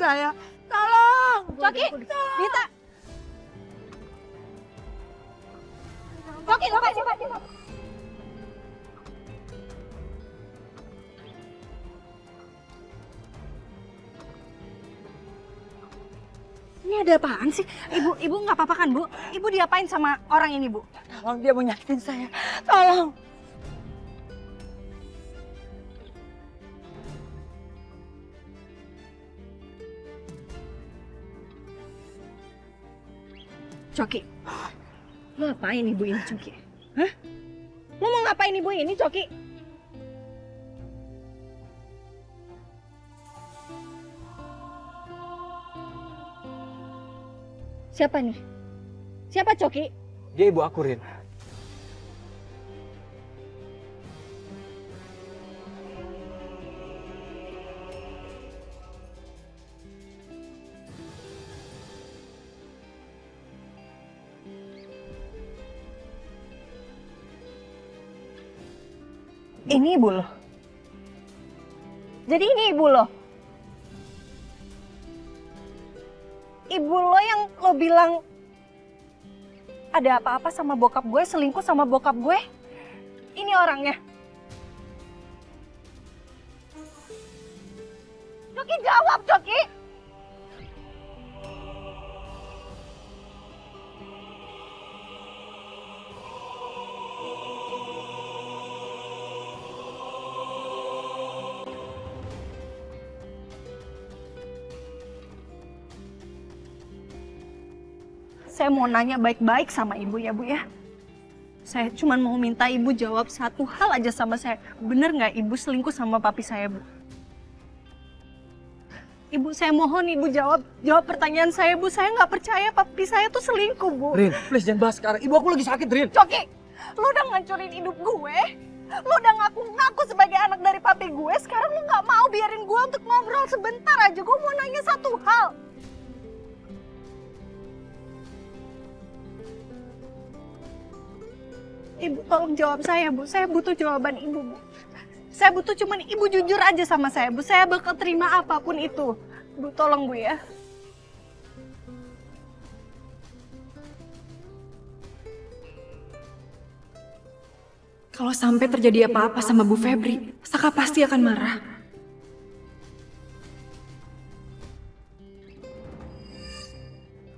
saya. Tolong. Coki, Dita. Coki, lepasin, lepasin. Ini ada apaan sih? Ibu nggak apa-apa kan, Bu? Ibu diapain sama orang ini, Bu? Tolong, dia mau nyakitin saya. Tolong. Coki, lo ngapain ibu ini, Coki? Hah? Lo mau ngapain ibu ini, Coki? Siapa nih? Siapa, Coki? Dia ibu aku, Rin. Ini ibu lo? Jadi ini ibu lo? Ibu lo yang lo bilang ada apa-apa sama bokap gue, selingkuh sama bokap gue? Ini orangnya? Coki, jawab, Coki! Saya mau nanya baik-baik sama ibu ya, Bu ya. Saya cuma mau minta ibu jawab satu hal aja sama saya. Bener nggak ibu selingkuh sama papi saya, Bu? Ibu, saya mohon ibu jawab pertanyaan saya, Bu. Saya nggak percaya papi saya tuh selingkuh, Bu. Rin, please jangan bahas sekarang. Ibu aku lagi sakit, Rin. Coki, lu udah ngancurin hidup gue. Lu udah ngaku-ngaku sebagai anak dari papi gue. Sekarang lu nggak mau biarin gue untuk ngobrol sebentar aja. Gue mau nanya satu hal. Ibu tolong jawab saya, Bu. Saya butuh jawaban ibu, Bu. Saya butuh cuman ibu jujur aja sama saya, Bu. Saya bakal terima apapun itu. Bu, tolong, Bu ya. Kalau sampai terjadi apa-apa sama Bu Febri, Saka pasti akan marah.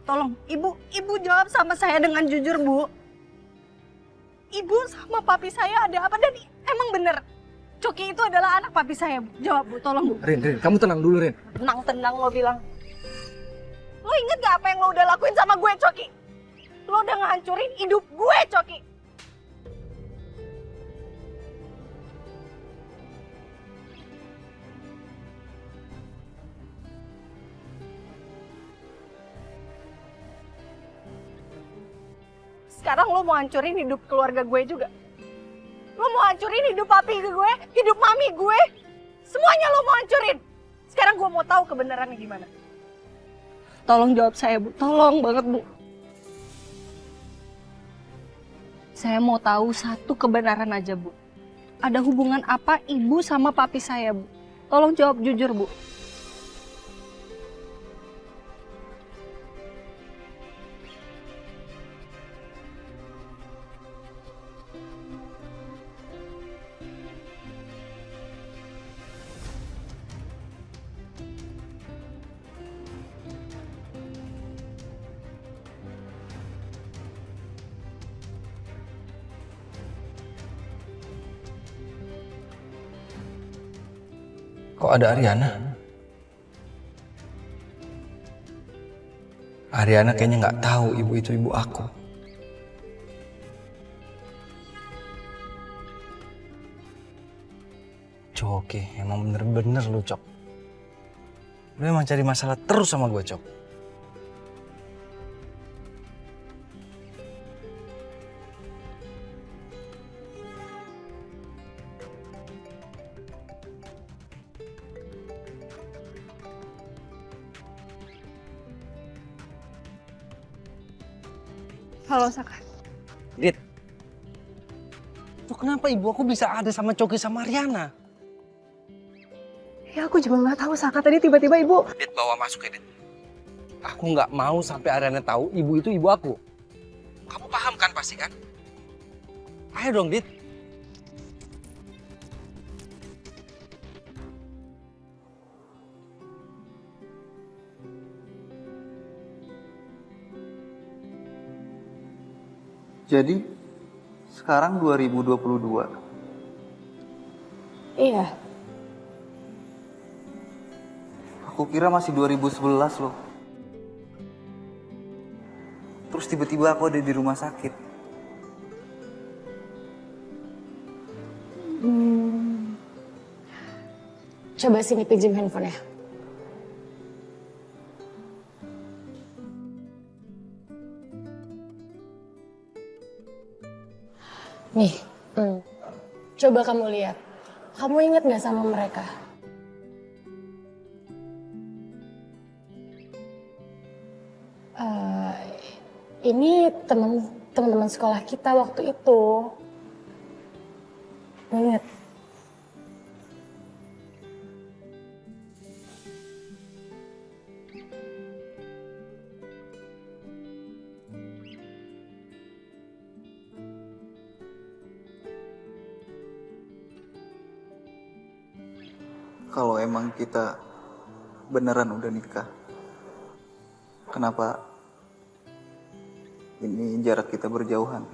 Tolong, ibu jawab sama saya dengan jujur, Bu. Ibu sama papi saya ada apa? Dan emang bener, Coki itu adalah anak papi saya, Bu. Jawab, Bu. Tolong, Bu. Rin, kamu tenang dulu, Rin. Tenang lo bilang. Lo inget gak apa yang lo udah lakuin sama gue, Coki? Lo udah ngehancurin hidup gue, Coki. Sekarang lo mau hancurin hidup keluarga gue juga. Lo mau hancurin hidup papi gue, hidup mami gue. Semuanya lo mau hancurin. Sekarang gue mau tahu kebenarannya gimana. Tolong jawab saya, Bu. Tolong banget, Bu. Saya mau tahu satu kebenaran aja, Bu. Ada hubungan apa ibu sama papi saya, Bu? Tolong jawab jujur, Bu. Kok ada Ariana? Ariana kayaknya nggak tahu ibu itu ibu aku. Coki, emang bener-bener lu, Cok. Lu emang cari masalah terus sama gue, Cok. Halo, Saka. Dit, tuh kenapa ibu aku bisa ada sama Coki sama Ariana? Ya aku juga nggak tahu Saka tadi tiba-tiba ibu. Dit, bawa masuk ya, Dit. Aku nggak mau sampai Ariana tahu ibu itu ibu aku. Kamu paham kan pasti kan? Ayo dong, Dit. Jadi sekarang 2022. Iya. Aku kira masih 2011 loh. Terus tiba-tiba aku ada di rumah sakit. Coba sini pinjam handphone ya. Nih, coba kamu lihat. Kamu ingat nggak sama mereka? Ini teman-teman sekolah kita waktu itu. Ingat. Kalau emang kita beneran udah nikah, kenapa ini jarak kita berjauhan?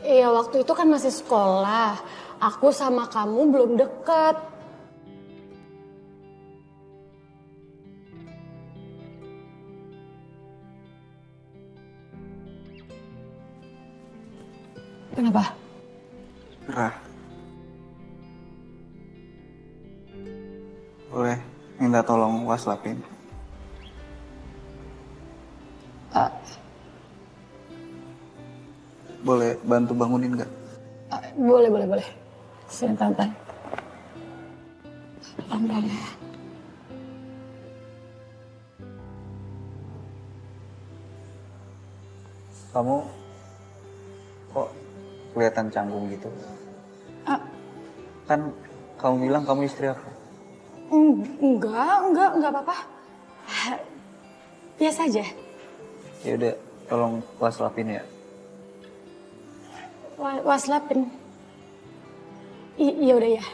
Iya waktu itu kan masih sekolah. Aku sama kamu belum deket. Kenapa? Rah, boleh minta tolong waslapin? Boleh bantu bangunin nggak? Boleh. Sini Tante. Pelan-pelan ya. Kamu kok kelihatan canggung gitu? Kan kamu bilang kamu istri aku. Enggak apa-apa. Biasa aja. Ya udah, tolong waslapin ya. Waslapin. Iya udah ya.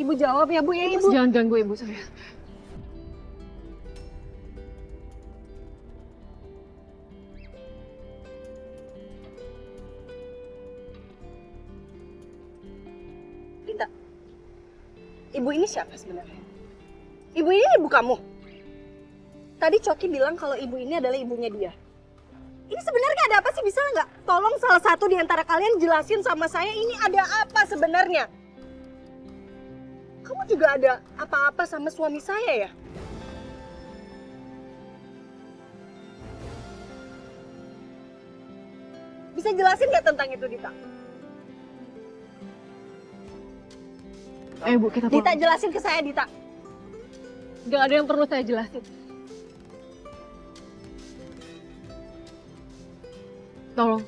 Ibu jawab ya Bu ya Ibu. Jangan ganggu ibu saya. Dita, ibu ini siapa sebenarnya? Ibu ini ibu kamu? Tadi Coki bilang kalau ibu ini adalah ibunya dia. Ini sebenarnya ada apa sih? Bisa nggak? Tolong salah satu di antara kalian jelasin sama saya ini ada apa sebenarnya? Kamu juga ada apa-apa sama suami saya ya? Bisa jelasin nggak tentang itu, Dita? Ayo Bu, kita pulang. Dita, jelasin ke saya, Dita. Gak ada yang perlu saya jelasin. Tolong,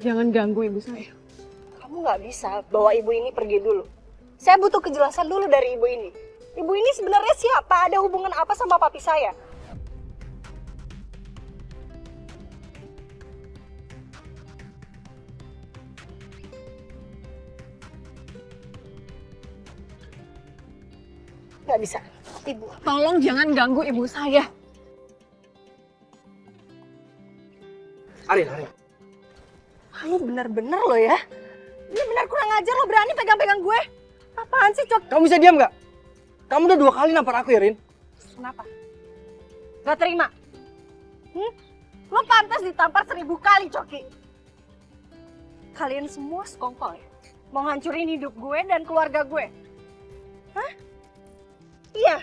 jangan ganggu ibu saya. Kamu nggak bisa bawa ibu ini pergi dulu. Saya butuh kejelasan dulu dari ibu ini. Ibu ini sebenarnya siapa? Ada hubungan apa sama papi saya? Nggak bisa. Ibu. Tolong jangan ganggu ibu saya. Arin. Lu bener-bener lo ya. Bener-bener kurang ajar lo berani pegang-pegang gue. Apaan sih, Cok? Kamu bisa diam nggak? Kamu udah 2 kali nampar aku ya, Rin? Kenapa? Gak terima? Lo pantas ditampar 1000 kali, Coki. Kalian semua sekongkol ya? Mau hancurin hidup gue dan keluarga gue? Hah? Iya.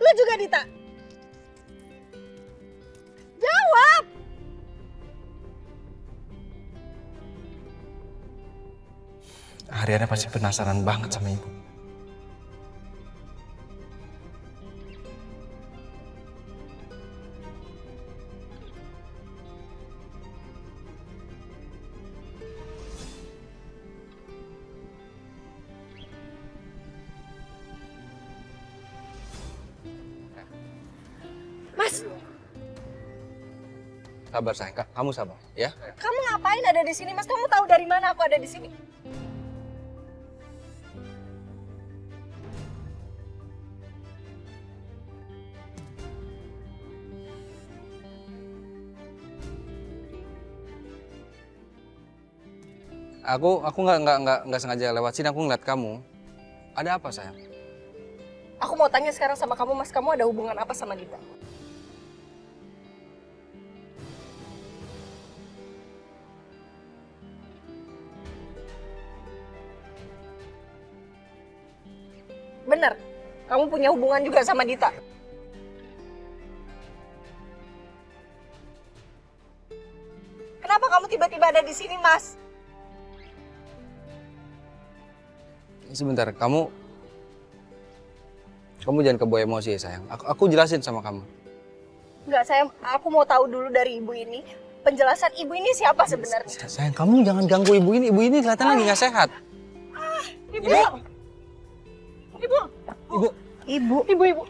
Lo juga, Dita? Jawab! Ariana pasti penasaran banget sama ibu. Mas, Sabar sayang, kamu sabar ya. kamu ngapain ada di sini? Mas, kamu tahu dari mana aku ada di sini? Aku nggak sengaja lewat sini, aku ngeliat kamu. Ada apa sayang? Aku mau tanya sekarang sama kamu, Mas, kamu ada hubungan apa sama Dita? Bener, kamu punya hubungan juga sama Dita. Kenapa kamu tiba-tiba ada di sini, Mas? Sebentar, kamu jangan kebawa emosi ya sayang. Aku jelasin sama kamu. Enggak, aku mau tahu dulu dari ibu ini. Penjelasan ibu ini siapa sebenarnya? Sayang, kamu jangan ganggu ibu ini. Ibu ini kelihatan lagi nggak sehat. Ibu. Ibu. Ibu. Ibu. Ibu. Ibu.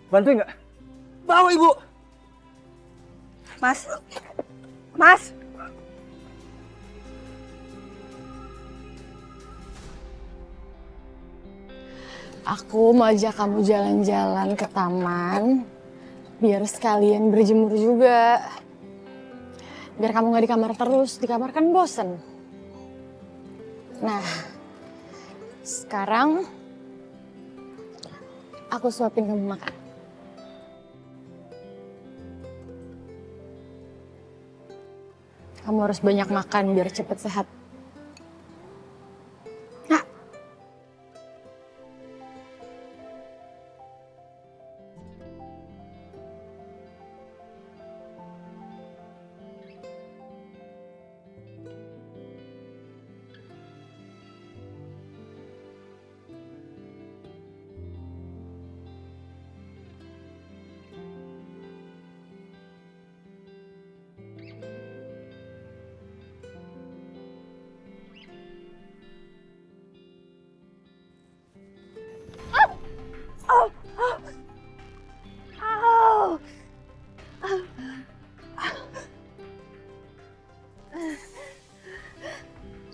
Bantuin nggak? Bawa ibu. Mas. Mas. Aku mau ajak kamu jalan-jalan ke taman, biar sekalian berjemur juga. Biar kamu gak di kamar terus, di kamar kan bosen. Nah, sekarang aku suapin kamu makan. Kamu harus banyak makan biar cepet sehat.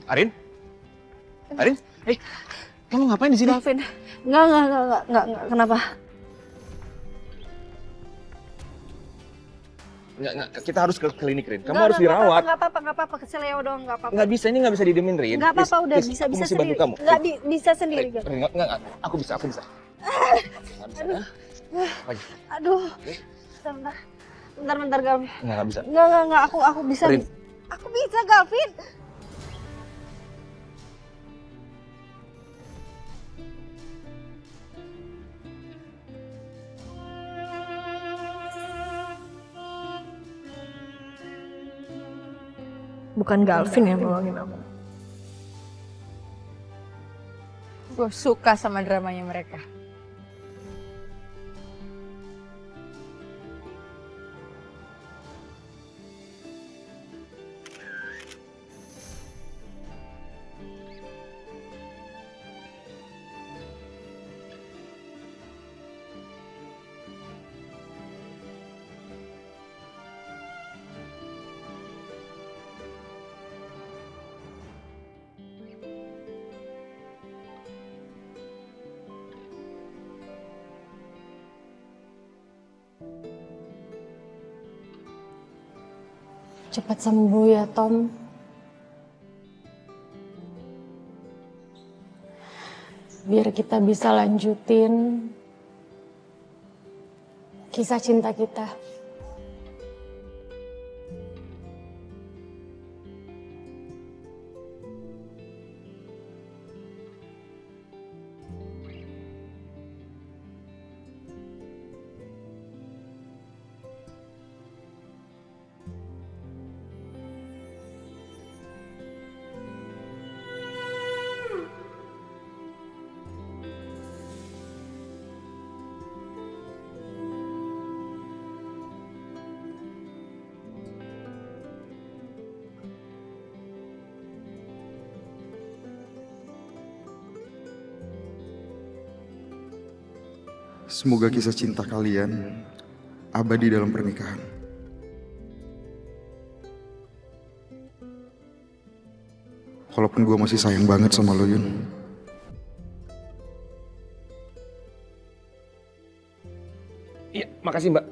Arin? Arin? Kamu ngapain di sini? Gavin. Enggak. Kenapa? Enggak, kita harus ke klinik, Rin. Kamu harus dirawat. Enggak apa-apa. Keseleo doang, enggak apa-apa. Nggak bisa, ini nggak bisa didiemin, Rin. Enggak apa-apa, udah Please, bisa aku mesti sendiri. bantu kamu. Enggak bisa sendiri, Gavin. Rin, enggak. Aku bisa. Nggak bisa. Lagi. Aduh. Bentar, Gavin. Nggak bisa. Enggak, aku bisa. Rin. Aku bisa, Gavin. Bukan Gavin yang nolongin aku. Gue suka sama dramanya mereka. Cepat sembuh ya, Tom. Biar kita bisa lanjutin kisah cinta kita. Semoga kisah cinta kalian abadi dalam pernikahan. Walaupun gue masih sayang banget sama lo, Yun. Iya, makasih Mbak.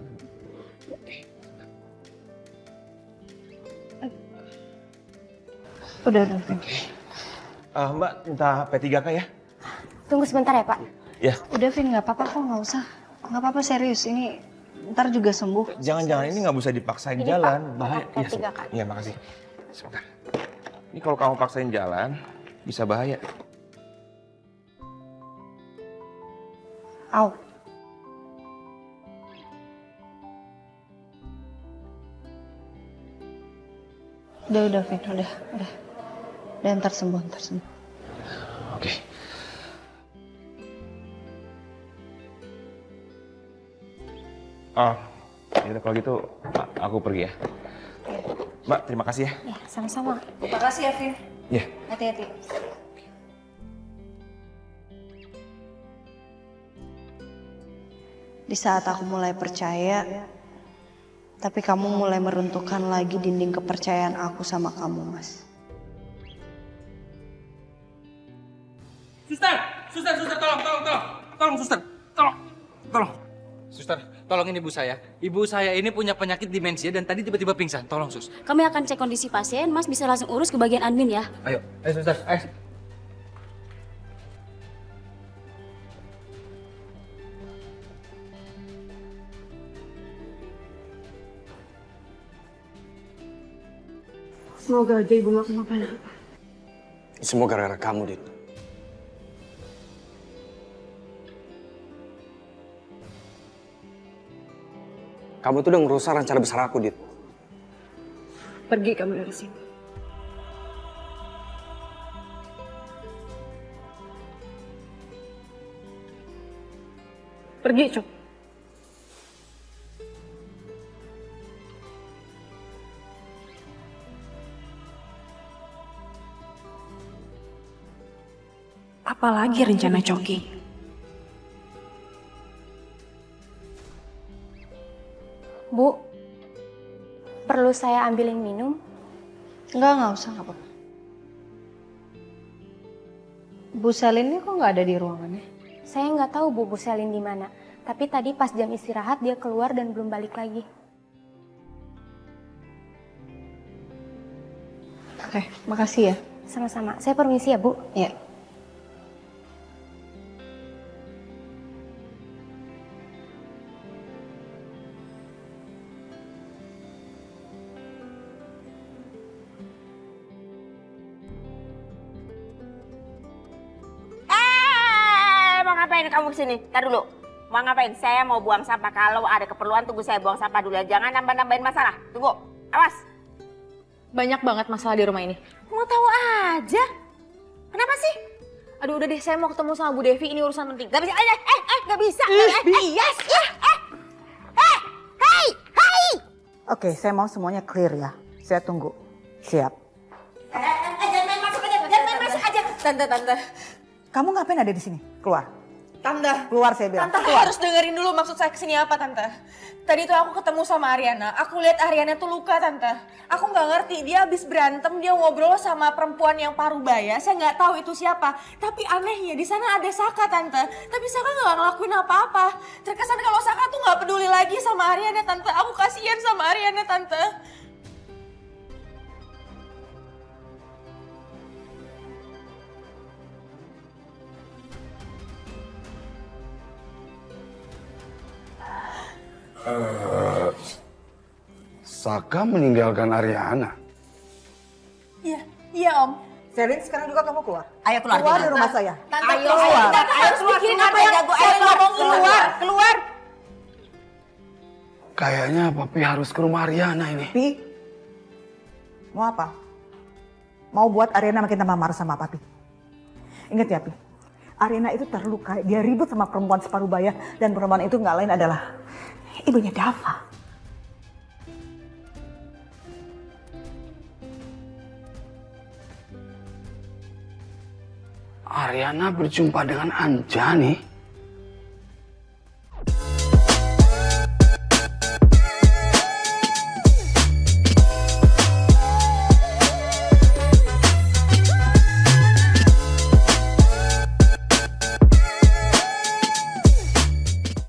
Udah. Mbak, minta P3K ya? Tunggu sebentar ya, Pak. Ya. Udah, Vin, nggak apa-apa kok, nggak usah. Nggak apa-apa, serius. Ini ntar juga sembuh. Jangan-jangan ini nggak bisa dipaksain Ini, jalan. Pak, Bahaya. P3K. Iya, makasih. Sebentar. Ini kalau kamu paksain jalan, bisa bahaya. Au. Udah, Vin, udah. Udah, ntar sembuh. Oke. Oh, ya kalau gitu aku pergi ya. Mbak, terima kasih ya. Ya, sama-sama. Makasih ya, Vin. Ya. Hati-hati. Di saat aku mulai percaya, tapi kamu mulai meruntuhkan lagi dinding kepercayaan aku sama kamu, Mas. Suster, tolong suster, tolong. Suster, tolongin ibu saya. Ibu saya ini punya penyakit demensia dan tadi tiba-tiba pingsan. Tolong sus. Kami akan cek kondisi pasien, Mas bisa langsung urus ke bagian admin ya. Ayo suster, ayo. Semoga aja ibu gak kenapa-napa. Semua gara-gara kamu, Dit. Kamu tuh udah ngerusak rencana besar aku, Dit. Pergi kamu dari sini. Pergi, Cok. Apalagi rencana Coki? Bu, perlu saya ambilin minum? Nggak usah, nggak apa-apa. Bu Selin ini kok nggak ada di ruangannya? Saya nggak tahu Bu Selin di mana. Tapi tadi pas jam istirahat dia keluar dan belum balik lagi. Oke, makasih ya. Sama-sama. Saya permisi ya, Bu. Ya. Mau ngapain kamu kesini? Ntar dulu. Mau ngapain? Saya mau buang sampah. Kalau ada keperluan tunggu saya buang sampah dulu. Jangan nambah-nambahin masalah. Tunggu. Awas. Banyak banget masalah di rumah ini. Mau tahu aja. Kenapa sih? Aduh udah deh, saya mau ketemu sama Bu Devi, ini urusan penting. Gak bisa. Gak bisa. Yes. Hey. Oke, saya mau semuanya clear ya. Saya tunggu. Siap. Jangan main masuk aja. Tante. Kamu ngapain ada di sini? Keluar. Tante, Keluar saya bilang. Tante Keluar. harus dengerin dulu maksud saya kesini apa, Tante. Tadi tuh aku ketemu sama Ariana. Aku lihat Ariana tuh luka, Tante. Aku nggak ngerti, dia habis berantem, dia ngobrol sama perempuan yang parubaya. Saya nggak tahu itu siapa. Tapi anehnya di sana ada Saka, Tante. Tapi Saka nggak ngelakuin apa-apa. Terkesan kalau Saka tuh nggak peduli lagi sama Ariana, Tante. Aku kasihan sama Ariana, Tante. Saka meninggalkan Ariana. Iya, Om. Selin, sekarang juga kamu keluar. Ayo keluar. Keluar dari rumah saya. Tante, Ayo, keluar. Tante harus pikirin apa yang saya ngomong. Keluar. Kayaknya Papi harus ke rumah Ariana ini. Pi, mau apa? Mau buat Ariana makin tambah marah sama Papi. Ingat ya, Pi. Ariana itu terluka, dia ribut sama perempuan separubaya dan perempuan itu nggak lain adalah ibunya Dava. Ariana berjumpa dengan Anjani.